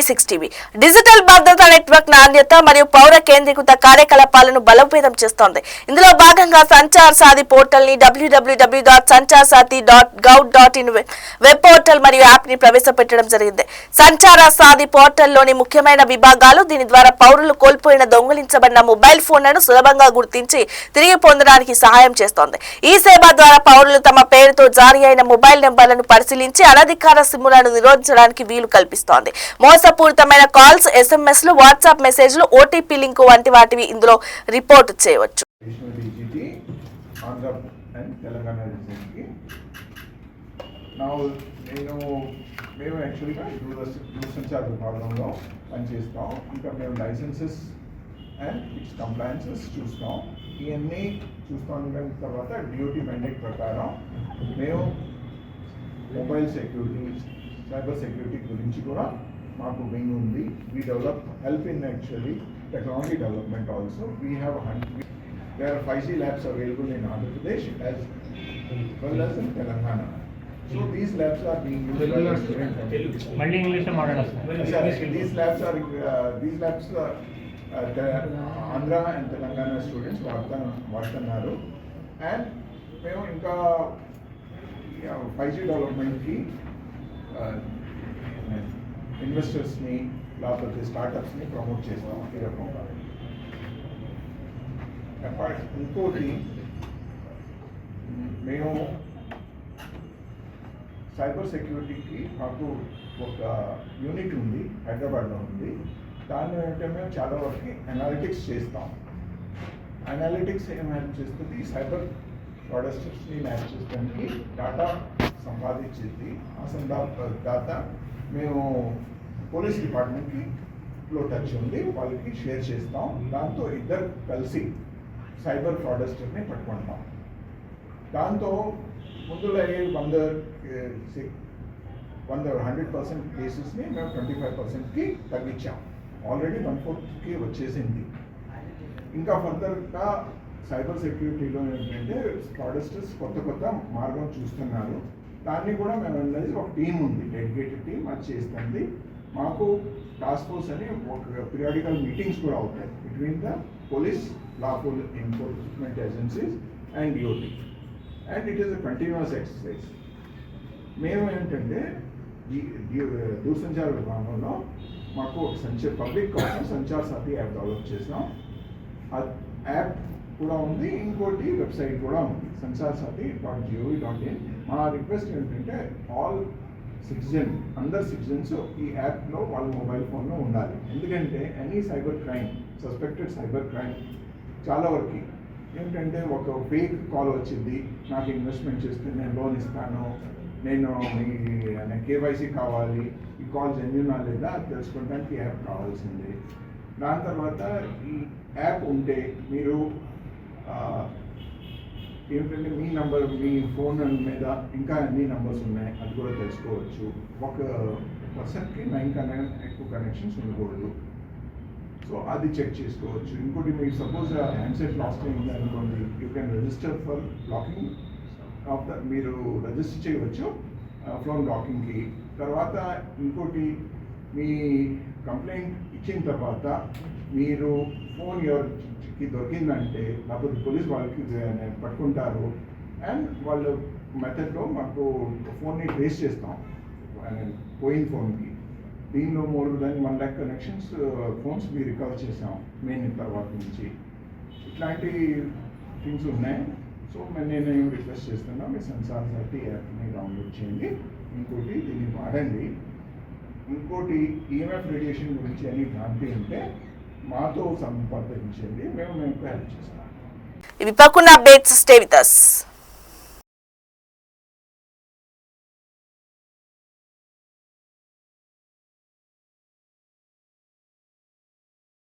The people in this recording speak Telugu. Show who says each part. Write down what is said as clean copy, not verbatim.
Speaker 1: E6 టీవీ డిజిటల్ భద్రతా నెట్వర్క్ నాణ్యత మరియు పౌర కేంద్రీకృత కార్యకలాపాలను బలోపేతం చేస్తోంది. ఇందులో భాగంగా సంచార్ సాథి పోర్టల్ ని www.sancharsathi.gov.in వెబ్ పోర్టల్ మరియు యాప్ ని ప్రవేశపెట్టడం జరిగింది. సంచార సాథి పోర్టల్లోని ముఖ్యమైన విభాగాలు దీని ద్వారా పౌరులు కోల్పోయిన దొంగిలించబడిన మొబైల్ ఫోన్లను సులభంగా గుర్తించి తిరిగి పొందడానికి సహాయం చేస్తోంది. ఈ సేవ ద్వారా పౌరులు తమ పేరుతో జారీ అయిన మొబైల్ నెంబర్లను పరిశీలించి అనధికార సిమ్ములను నిరోధించడానికి వీలు కల్పిస్తోంది. మోసపూరితమైన కాల్స్, ఎస్ఎంఎస్లు, వాట్సాప్ మెసేజ్లు, ఓటీపీ లింకు వంటి వాటివి ఇందులో రిపోర్ట్ చేయవచ్చు.
Speaker 2: మేము యాక్చువల్గా దూరసంచార విభాగంలో పనిచేస్తాం. ఇంకా మేము లైసెన్సెస్ అండ్ ఇట్స్ కంప్లైన్సెస్ చూస్తాం. ఇవన్నీ చూస్తాం తర్వాత డ్యూటీ మ్యాండేట్ ప్రకారం మేము మొబైల్ సెక్యూరిటీ, సైబర్ సెక్యూరిటీ గురించి కూడా మాకు వింగ్ ఉంది. We develop help in actually technology development also. We have there are 5G labs available in Andhra Pradesh as well as in Telangana. So these labs are being used by the students.
Speaker 3: Malli English model.
Speaker 2: These labs Andhra and Telangana students వాడుతున్నారు. And మేము ఇంకా 5G డెవలప్మెంట్కి ఇన్వెస్టర్స్ని లేకపోతే స్టార్టప్స్ని ప్రమోట్ చేస్తాం. ఈ రకంగా ఇంకోటి మేము సైబర్ సెక్యూరిటీకి మాకు ఒక యూనిట్ ఉంది, హైదరాబాద్లో ఉంది. దాన్ని అంటే మేము చాలా వరకు అనాలిటిక్స్ చేస్తాం. అనాలిటిక్స్ ఏం హెల్ప్ చేస్తుంది? సైబర్ ఫ్రాడస్టర్స్ని మ్యాచ్ చేయడానికి డాటా సంపాదించేది. ఆ డాటా మేము పోలీస్ డిపార్ట్మెంట్కి టచ్ ఉంది, వాళ్ళకి షేర్ చేస్తాం. దాంతో ఇద్దరు కలిసి సైబర్ ఫ్రాడస్టర్ని పట్టుకుంటాం. దాంతో ముందులో 100% కేసెస్ని మేము 25%కి తగ్గించాం. ఆల్రెడీ 1/4కి వచ్చేసింది. ఇంకా ఫర్దర్గా సైబర్ సెక్యూరిటీలో ఏంటంటే ఫ్రాడస్టర్స్ కొత్త మార్గం చూస్తున్నారు. దాన్ని కూడా మేము అనేది ఒక టీం ఉంది, డెడికేటెడ్ టీం అది చేస్తుంది. మాకు టాస్క్ ఫోర్స్ అని ఒక పీరియాడికల్ మీటింగ్స్ కూడా అవుతాయి between the police, lawful enforcement agencies and DOT. And it is a continuous exercise. మేము ఏంటంటే దూరసంచార విభాగంలో మాకు ఒక పబ్లిక్ కోసం సంచార్ సాథి యాప్ డెవలప్ చేసాం. ఆ యాప్ కూడా ఉంది, ఇంకోటి వెబ్సైట్ కూడా ఉంది, sancharsathi.gov.in. మా రిక్వెస్ట్ ఏంటంటే అందరు సిటిజన్స్ ఈ యాప్లో వాళ్ళ మొబైల్ ఫోన్లో ఉండాలి. ఎందుకంటే any cyber crime, suspected cyber crime చాలా వరకు ఏంటంటే ఒక ఫేక్ కాల్ వచ్చింది, నాకు ఇన్వెస్ట్మెంట్ చేస్తే నేను లోన్ ఇస్తాను, నేను కేవైసీ కావాలి, ఈ కాల్ జెన్యూనా లేదా తెలుసుకోవడానికి యాప్ కావాల్సింది. దాని తర్వాత ఈ యాప్ ఉంటే మీరు ఏమిటంటే మీ ఫోన్ మీద ఇంకా ఎన్ని నంబర్స్ ఉన్నాయి అది కూడా తెలుసుకోవచ్చు. ఒక పర్సన్కి 9 కన్నా ఎక్కువ కనెక్షన్స్ ఉండకూడదు. సో అది చెక్ చేసుకోవచ్చు. ఇంకోటి మీరు సపోజ్ హ్యాండ్సెట్ లాస్ట్ అయింది అనుకోండి, you can register for blocking of మీరు రిజిస్టర్ చేయవచ్చు ఫోన్ బ్లాకింగ్కి. తర్వాత ఇంకోటి మీ కంప్లైంట్ ఇచ్చిన తర్వాత మీరు ఫోన్ ఎవరికి దొరికిందంటే లేకపోతే పోలీస్ వాళ్ళకి పట్టుకుంటారు. అండ్ వాళ్ళ మెథడ్లో మాకు ఫోన్ని ట్రేస్ చేస్తాం పోయిన ఫోన్కి. దీనిలో more than 1 lakh connections phones మీరు రికవర్ చేసాం మెయిన్ తర్వాత నుంచి. ఇట్లాంటి థింగ్స్ ఉన్నాయి. సో నేను ఏం రిక్వెస్ట్ చేస్తున్నా, మీ సంచార్ సాథి యాప్ని డౌన్లోడ్ చేయండి. ఇంకోటి దీన్ని వాడండి. ఇంకోటి ఈఎంఎఫ్ రేడియేషన్ గురించి అని భ్రాంతి ఉంటే మాతో సంప్రదించండి, మేము హెల్ప్ చేస్తాం.
Speaker 1: ఇవి పక్కన అప్డేట్స్. Stay with us.